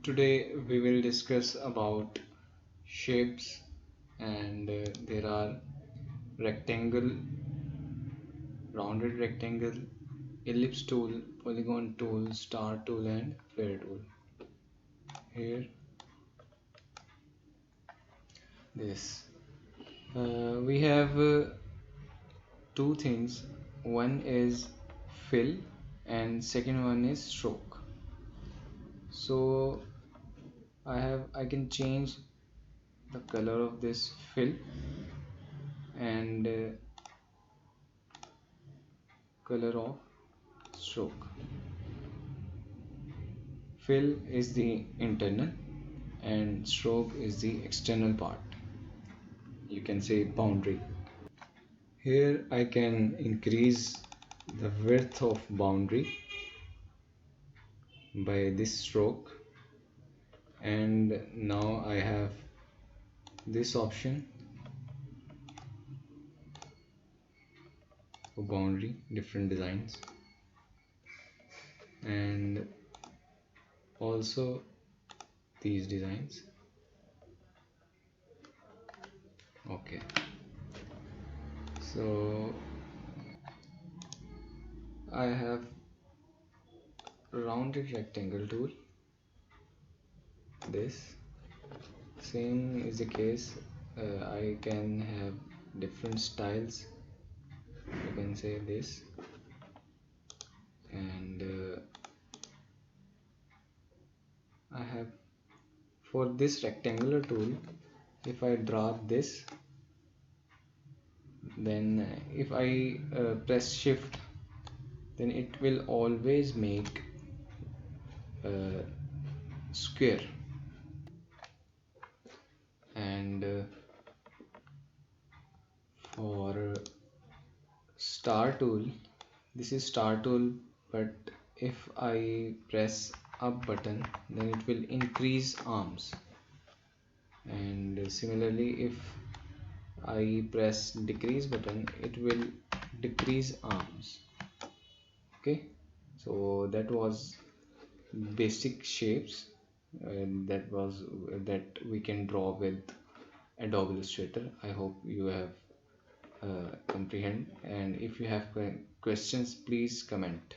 Today we will discuss about shapes and there are rectangle, rounded rectangle, ellipse tool, polygon tool, star tool and flare tool. Here this we have two things. One is fill and second one is stroke. So I can change the color of this fill and color of stroke. Fill is the internal and stroke is the external part. You can say boundary. Here I can increase the width of boundary by this stroke, and now I have this option for boundary, different designs, and also these designs. Okay, so I have rounded rectangle tool. This same is the case. I can have different styles. You can say this, and I have for this rectangular tool, if I draw this, then if I press shift, then it will always make a square. And for star tool, this is star tool, but if I press up button, then it will increase arms, and similarly if I press decrease button, it will decrease arms. Okay, so that was basic shapes that we can draw with Adobe Illustrator. I hope you have comprehend, and if you have questions, please comment.